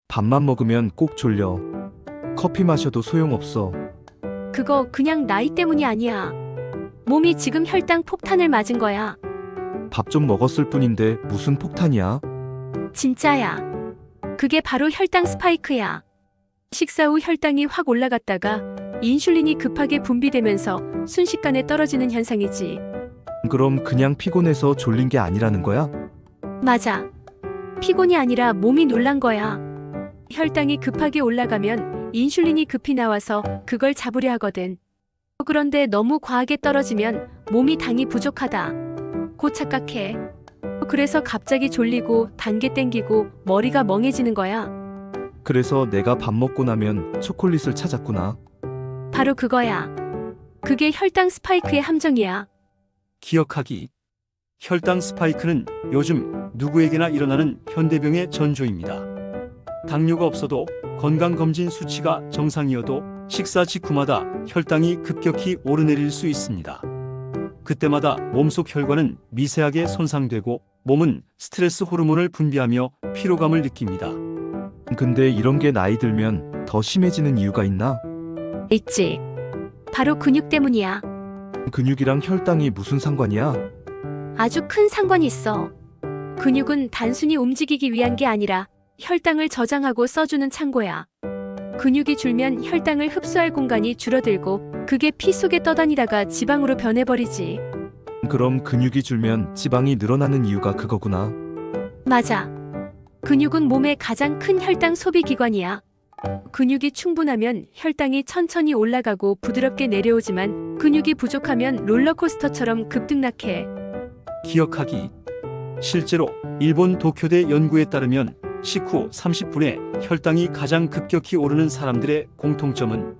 밥만 먹으면 꼭 졸려. 커피 마셔도 소용없어. 그거 그냥 나이 때문이 아니야. 몸이 지금 혈당 폭탄을 맞은 거야. 밥 좀 먹었을 뿐인데 무슨 폭탄이야? 진짜야. 그게 바로 혈당 스파이크야. 식사 후 혈당이 확 올라갔다가 인슐린이 급하게 분비되면서 순식간에 떨어지는 현상이지. 그럼 그냥 피곤해서 졸린 게 아니라는 거야? 맞아. 피곤이 아니라 몸이 놀란 거야. 혈당이 급하게 올라가면 인슐린이 급히 나와서 그걸 잡으려 하거든. 그런데 너무 과하게 떨어지면 몸이 당이 부족하다 고 착각해. 그래서 갑자기 졸리고 단계 땡기고 머리가 멍해지는 거야. 그래서 내가 밥 먹고 나면 초콜릿을 찾았구나. 바로 그거야. 그게 혈당 스파이크의 함정이야. 기억하기. 혈당 스파이크는 요즘 누구에게나 일어나는 현대병의 전조입니다. 당뇨가 없어도 건강검진 수치가 정상이어도 식사 직후마다 혈당이 급격히 오르내릴 수 있습니다. 그때마다 몸속 혈관은 미세하게 손상되고 몸은 스트레스 호르몬을 분비하며 피로감을 느낍니다. 근데 이런 게 나이 들면 더 심해지는 이유가 있나? 있지. 바로 근육 때문이야. 근육이랑 혈당이 무슨 상관이야? 아주 큰 상관이 있어. 근육은 단순히 움직이기 위한 게 아니라 혈당을 저장하고 써주는 창고야. 근육이 줄면 혈당을 흡수할 공간이 줄어들고 그게 피 속에 떠다니다가 지방으로 변해버리지. 그럼 근육이 줄면 지방이 늘어나는 이유가 그거구나. 맞아. 근육은 몸의 가장 큰 혈당 소비 기관이야. 근육이 충분하면 혈당이 천천히 올라가고 부드럽게 내려오지만 근육이 부족하면 롤러코스터처럼 급등락해. 기억하기. 실제로 일본 도쿄대 연구에 따르면 식후 30분에 혈당이 가장 급격히 오르는 사람들의 공통점은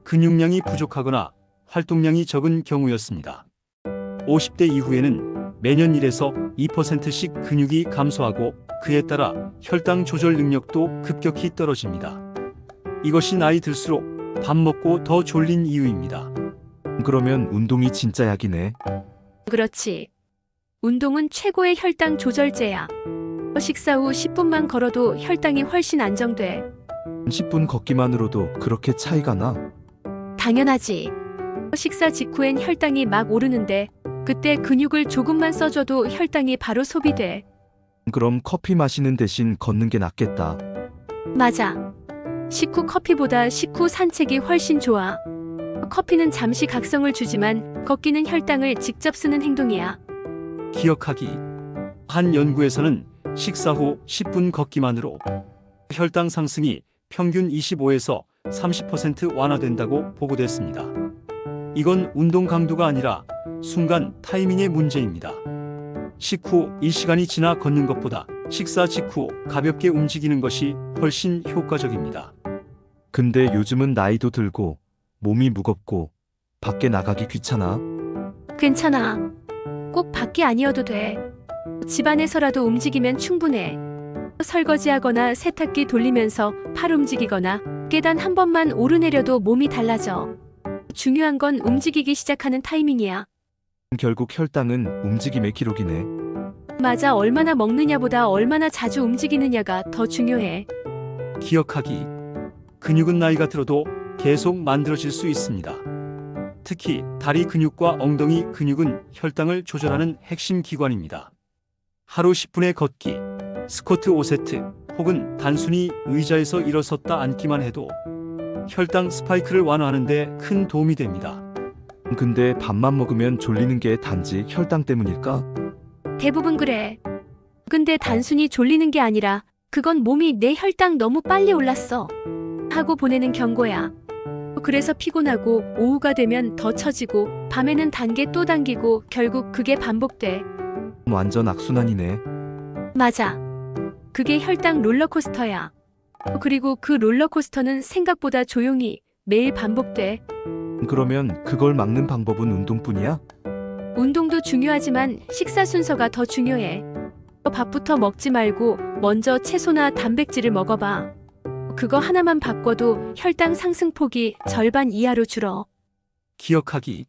근육량이 부족하거나 활동량이 적은 경우였습니다. 50대 이후에는 매년 1에서 2%씩 근육이 감소하고 그에 따라 혈당 조절 능력도 급격히 떨어집니다. 이것이 나이 들수록 밥 먹고 더 졸린 이유입니다. 그러면 운동이 진짜 약이네. 그렇지. 운동은 최고의 혈당 조절제야. 식사 후 10분만 걸어도 혈당이 훨씬 안정돼. 10분 걷기만으로도 그렇게 차이가 나? 당연하지. 식사 직후엔 혈당이 막 오르는데 그때 근육을 조금만 써줘도 혈당이 바로 소비돼. 그럼 커피 마시는 대신 걷는 게 낫겠다. 맞아. 식후 커피보다 식후 산책이 훨씬 좋아. 커피는 잠시 각성을 주지만 걷기는 혈당을 직접 쓰는 행동이야. 기억하기. 한 연구에서는 식사 후 10분 걷기만으로 혈당 상승이 평균 25에서 30% 완화된다고 보고됐습니다. 이건 운동 강도가 아니라 순간 타이밍의 문제입니다. 식후 1시간이 지나 걷는 것보다 식사 직후 가볍게 움직이는 것이 훨씬 효과적입니다. 근데 요즘은 나이도 들고 몸이 무겁고 밖에 나가기 귀찮아. 괜찮아. 꼭 밖이 아니어도 돼. 집안에서라도 움직이면 충분해. 설거지하거나 세탁기 돌리면서 팔 움직이거나 계단 한 번만 오르내려도 몸이 달라져. 중요한 건 움직이기 시작하는 타이밍이야. 결국 혈당은 움직임의 기록이네. 맞아, 얼마나 먹느냐보다 얼마나 자주 움직이느냐가 더 중요해. 기억하기. 근육은 나이가 들어도 계속 만들어질 수 있습니다. 특히 다리 근육과 엉덩이 근육은 혈당을 조절하는 핵심 기관입니다. 하루 10분의 걷기, 스쿼트 5세트 혹은 단순히 의자에서 일어섰다 앉기만 해도 혈당 스파이크를 완화하는 데 큰 도움이 됩니다. 근데 밥만 먹으면 졸리는 게 단지 혈당 때문일까? 대부분 그래. 근데 단순히 졸리는 게 아니라 그건 몸이 내 혈당 너무 빨리 올랐어 하고 보내는 경고야. 그래서 피곤하고 오후가 되면 더 처지고 밤에는 단계 또 당기고 결국 그게 반복돼. 완전 악순환이네. 맞아. 그게 혈당 롤러코스터야. 그리고 그 롤러코스터는 생각보다 조용히 매일 반복돼. 그러면 그걸 막는 방법은 운동뿐이야? 운동도 중요하지만 식사 순서가 더 중요해. 밥부터 먹지 말고 먼저 채소나 단백질을 먹어봐. 그거 하나만 바꿔도 혈당 상승폭이 절반 이하로 줄어. 기억하기.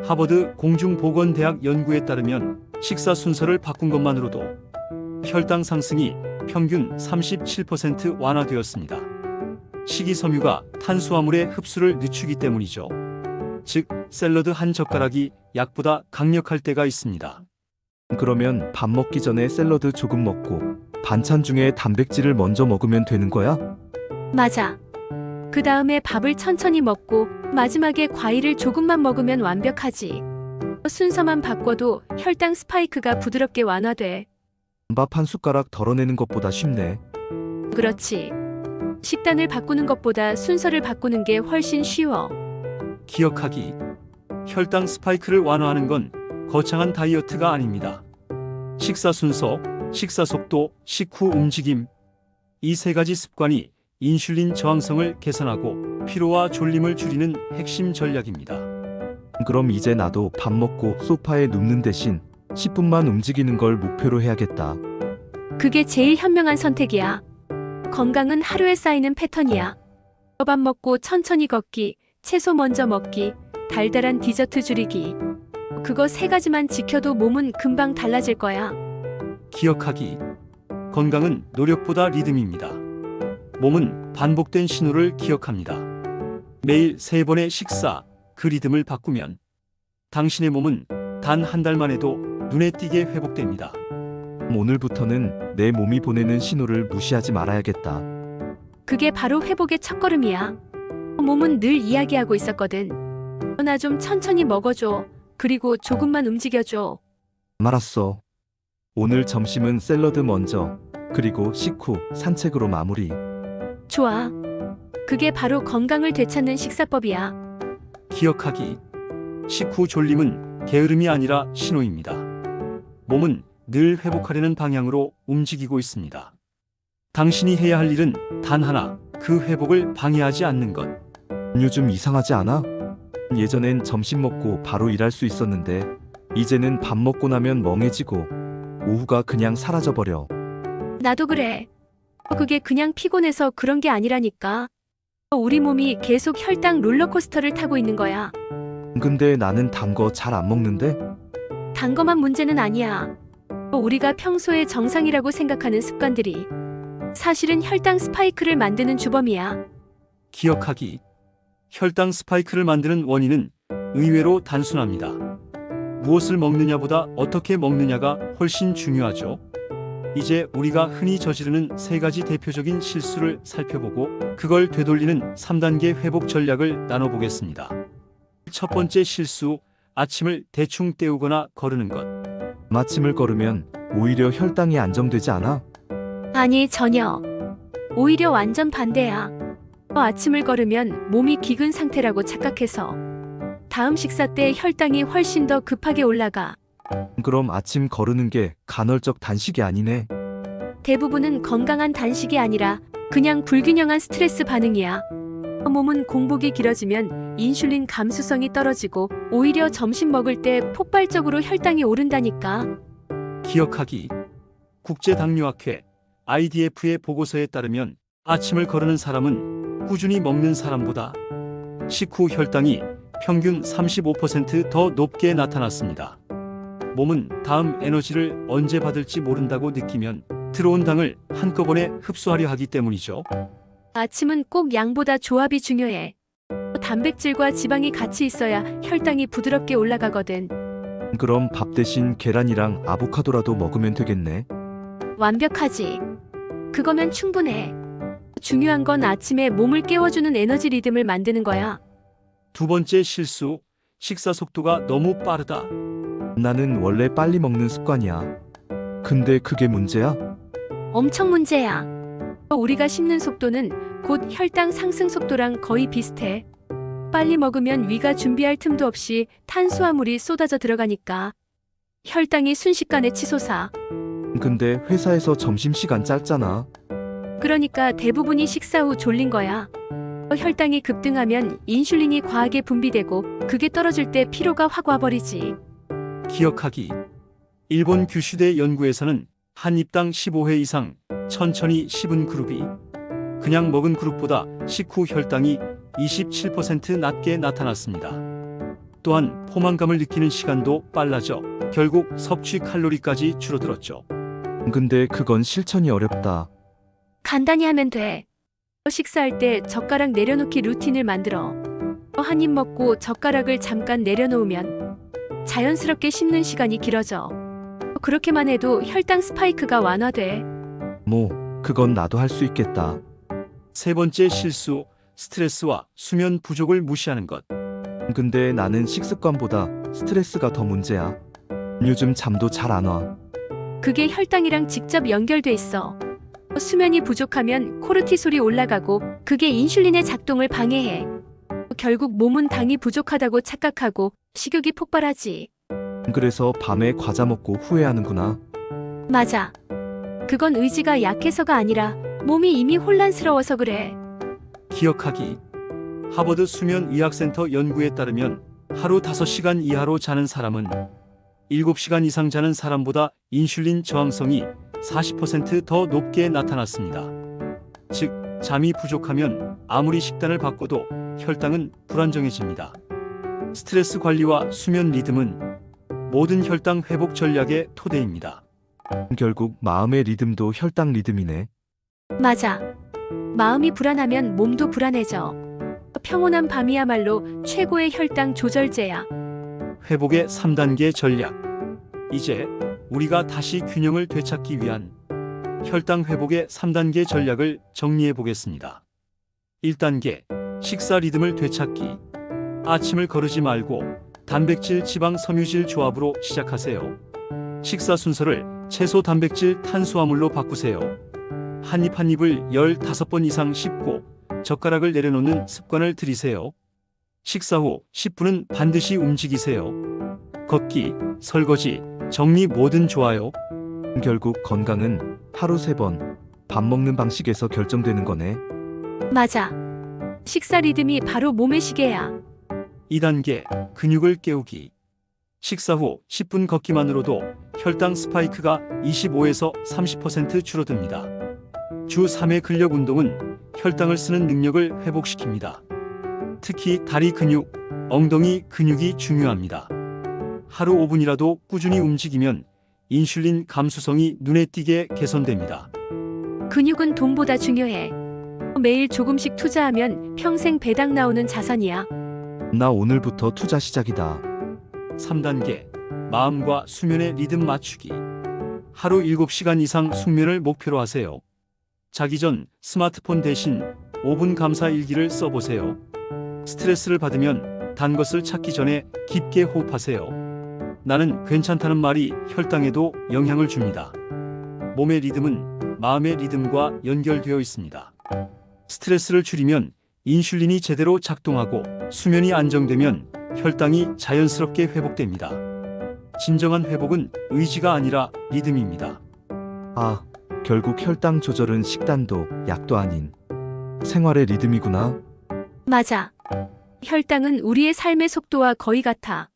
하버드 공중보건대학 연구에 따르면 식사 순서를 바꾼 것만으로도 혈당 상승이 평균 37% 완화되었습니다. 식이섬유가 탄수화물의 흡수를 늦추기 때문이죠. 즉, 샐러드 한 젓가락이 약보다 강력할 때가 있습니다. 그러면 밥 먹기 전에 샐러드 조금 먹고 반찬 중에 단백질을 먼저 먹으면 되는 거야? 맞아. 그 다음에 밥을 천천히 먹고 마지막에 과일을 조금만 먹으면 완벽하지. 순서만 바꿔도 혈당 스파이크가 부드럽게 완화돼. 밥 한 숟가락 덜어내는 것보다 쉽네. 그렇지. 식단을 바꾸는 것보다 순서를 바꾸는 게 훨씬 쉬워. 기억하기. 혈당 스파이크를 완화하는 건 거창한 다이어트가 아닙니다. 식사 순서, 식사 속도, 식후 움직임. 이 세 가지 습관이 인슐린 저항성을 개선하고 피로와 졸림을 줄이는 핵심 전략입니다. 그럼 이제 나도 밥 먹고 소파에 눕는 대신 10분만 움직이는 걸 목표로 해야겠다. 그게 제일 현명한 선택이야. 건강은 하루에 쌓이는 패턴이야. 밥 먹고 천천히 걷기, 채소 먼저 먹기, 달달한 디저트 줄이기. 그거 세 가지만 지켜도 몸은 금방 달라질 거야. 기억하기. 건강은 노력보다 리듬입니다. 몸은 반복된 신호를 기억합니다. 매일 3번의 식사, 그 리듬을 바꾸면 당신의 몸은 단 한 달만 해도 눈에 띄게 회복됩니다. 오늘부터는 내 몸이 보내는 신호를 무시하지 말아야겠다. 그게 바로 회복의 첫걸음이야. 몸은 늘 이야기하고 있었거든. 나 좀 천천히 먹어줘. 그리고 조금만 움직여줘. 알았어. 오늘 점심은 샐러드 먼저, 그리고 식후 산책으로 마무리. 좋아. 그게 바로 건강을 되찾는 식사법이야. 기억하기. 식후 졸림은 게으름이 아니라 신호입니다. 몸은 늘 회복하려는 방향으로 움직이고 있습니다. 당신이 해야 할 일은 단 하나, 그 회복을 방해하지 않는 것. 요즘 이상하지 않아? 예전엔 점심 먹고 바로 일할 수 있었는데 이제는 밥 먹고 나면 멍해지고 오후가 그냥 사라져버려. 나도 그래. 그게 그냥 피곤해서 그런 게 아니라니까. 우리 몸이 계속 혈당 롤러코스터를 타고 있는 거야. 근데 나는 단 거 잘 안 먹는데? 단 거만 문제는 아니야. 우리가 평소에 정상이라고 생각하는 습관들이 사실은 혈당 스파이크를 만드는 주범이야. 기억하기. 혈당 스파이크를 만드는 원인은 의외로 단순합니다. 무엇을 먹느냐보다 어떻게 먹느냐가 훨씬 중요하죠. 이제 우리가 흔히 저지르는 3가지 대표적인 실수를 살펴보고 그걸 되돌리는 3단계 회복 전략을 나눠보겠습니다. 첫 번째 실수, 아침을 대충 때우거나 거르는 것. 아침을 걸으면 오히려 혈당이 안정되지 않아? 아니, 전혀. 오히려 완전 반대야. 아침을 걸으면 몸이 기근 상태라고 착각해서 다음 식사 때 혈당이 훨씬 더 급하게 올라가. 그럼 아침 거르는 게 간헐적 단식이 아니네. 대부분은 건강한 단식이 아니라 그냥 불균형한 스트레스 반응이야. 몸은 공복이 길어지면 인슐린 감수성이 떨어지고 오히려 점심 먹을 때 폭발적으로 혈당이 오른다니까. 기억하기. 국제당뇨학회 IDF의 보고서에 따르면 아침을 거르는 사람은 꾸준히 먹는 사람보다 식후 혈당이 평균 35% 더 높게 나타났습니다. 몸은 다음 에너지를 언제 받을지 모른다고 느끼면 들어온 당을 한꺼번에 흡수하려 하기 때문이죠. 아침은 꼭 양보다 조합이 중요해. 단백질과 지방이 같이 있어야 혈당이 부드럽게 올라가거든. 그럼 밥 대신 계란이랑 아보카도라도 먹으면 되겠네. 완벽하지. 그거면 충분해. 중요한 건 아침에 몸을 깨워주는 에너지 리듬을 만드는 거야. 두 번째 실수, 식사 속도가 너무 빠르다. 나는 원래 빨리 먹는 습관이야. 근데 그게 문제야? 엄청 문제야. 우리가 씹는 속도는 곧 혈당 상승 속도랑 거의 비슷해. 빨리 먹으면 위가 준비할 틈도 없이 탄수화물이 쏟아져 들어가니까 혈당이 순식간에 치솟아. 근데 회사에서 점심시간 짧잖아. 그러니까 대부분이 식사 후 졸린 거야. 혈당이 급등하면 인슐린이 과하게 분비되고 그게 떨어질 때 피로가 확 와버리지. 기억하기. 일본 규슈대 연구에서는 한 입당 15회 이상 천천히 씹은 그룹이 그냥 먹은 그룹보다 식후 혈당이 27% 낮게 나타났습니다. 또한 포만감을 느끼는 시간도 빨라져 결국 섭취 칼로리까지 줄어들었죠. 근데 그건 실천이 어렵다. 간단히 하면 돼. 식사할 때 젓가락 내려놓기 루틴을 만들어. 한 입 먹고 젓가락을 잠깐 내려놓으면 자연스럽게 씹는 시간이 길어져. 그렇게만 해도 혈당 스파이크가 완화돼. 그건 나도 할 수 있겠다. 세 번째 실수, 스트레스와 수면 부족을 무시하는 것. 근데 나는 식습관보다 스트레스가 더 문제야. 요즘 잠도 잘 안 와. 그게 혈당이랑 직접 연결돼 있어. 수면이 부족하면 코르티솔이 올라가고 그게 인슐린의 작동을 방해해. 결국 몸은 당이 부족하다고 착각하고 식욕이 폭발하지. 그래서 밤에 과자 먹고 후회하는구나. 맞아. 그건 의지가 약해서가 아니라 몸이 이미 혼란스러워서 그래. 기억하기. 하버드 수면의학센터 연구에 따르면 하루 5시간 이하로 자는 사람은 7시간 이상 자는 사람보다 인슐린 저항성이 40% 더 높게 나타났습니다. 즉, 잠이 부족하면 아무리 식단을 바꿔도 혈당은 불안정해집니다. 스트레스 관리와 수면 리듬은 모든 혈당 회복 전략의 토대입니다. 결국 마음의 리듬도 혈당 리듬이네. 맞아. 마음이 불안하면 몸도 불안해져. 평온한 밤이야말로 최고의 혈당 조절제야. 회복의 3단계 전략. 이제 우리가 다시 균형을 되찾기 위한 혈당 회복의 3단계 전략을 정리해 보겠습니다. 1단계, 식사 리듬을 되찾기. 아침을 거르지 말고 단백질, 지방, 섬유질 조합으로 시작하세요. 식사 순서를 채소, 단백질, 탄수화물로 바꾸세요. 한 입 한 입을 15번 이상 씹고 젓가락을 내려놓는 습관을 들이세요. 식사 후 10분은 반드시 움직이세요. 걷기, 설거지, 정리 뭐든 좋아요. 결국 건강은 하루 3번 밥 먹는 방식에서 결정되는 거네. 맞아. 식사 리듬이 바로 몸의 시계야. 2단계, 근육을 깨우기. 식사 후 10분 걷기만으로도 혈당 스파이크가 25에서 30% 줄어듭니다. 주 3회 근력 운동은 혈당을 쓰는 능력을 회복시킵니다. 특히 다리 근육, 엉덩이 근육이 중요합니다. 하루 5분이라도 꾸준히 움직이면 인슐린 감수성이 눈에 띄게 개선됩니다. 근육은 돈보다 중요해. 매일 조금씩 투자하면 평생 배당 나오는 자산이야. 나 오늘부터 투자 시작이다. 3단계, 마음과 수면의 리듬 맞추기. 하루 7시간 이상 숙면을 목표로 하세요. 자기 전 스마트폰 대신 5분 감사 일기를 써보세요. 스트레스를 받으면 단 것을 찾기 전에 깊게 호흡하세요. 나는 괜찮다는 말이 혈당에도 영향을 줍니다. 몸의 리듬은 마음의 리듬과 연결되어 있습니다. 스트레스를 줄이면 인슐린이 제대로 작동하고 수면이 안정되면 혈당이 자연스럽게 회복됩니다. 진정한 회복은 의지가 아니라 리듬입니다. 결국 혈당 조절은 식단도 약도 아닌 생활의 리듬이구나. 맞아. 혈당은 우리의 삶의 속도와 거의 같아.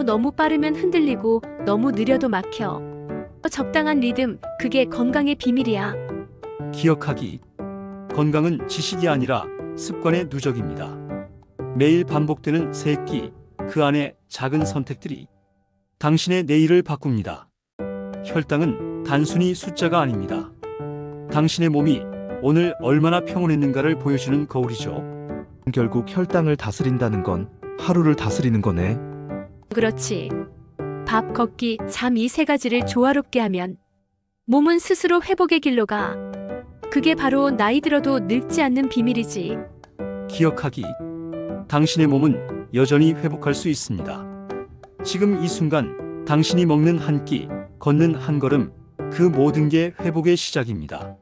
너무 빠르면 흔들리고 너무 느려도 막혀. 적당한 리듬, 그게 건강의 비밀이야. 기억하기. 건강은 지식이 아니라 습관의 누적입니다. 매일 반복되는 세 끼, 그 안에 작은 선택들이 당신의 내일을 바꿉니다. 혈당은 단순히 숫자가 아닙니다. 당신의 몸이 오늘 얼마나 평온했는가를 보여주는 거울이죠. 결국 혈당을 다스린다는 건 하루를 다스리는 거네. 그렇지. 밥, 걷기, 잠 이 3가지를 조화롭게 하면 몸은 스스로 회복의 길로 가. 그게 바로 나이 들어도 늙지 않는 비밀이지. 기억하기. 당신의 몸은 여전히 회복할 수 있습니다. 지금 이 순간 당신이 먹는 한 끼, 걷는 한 걸음, 그 모든 게 회복의 시작입니다.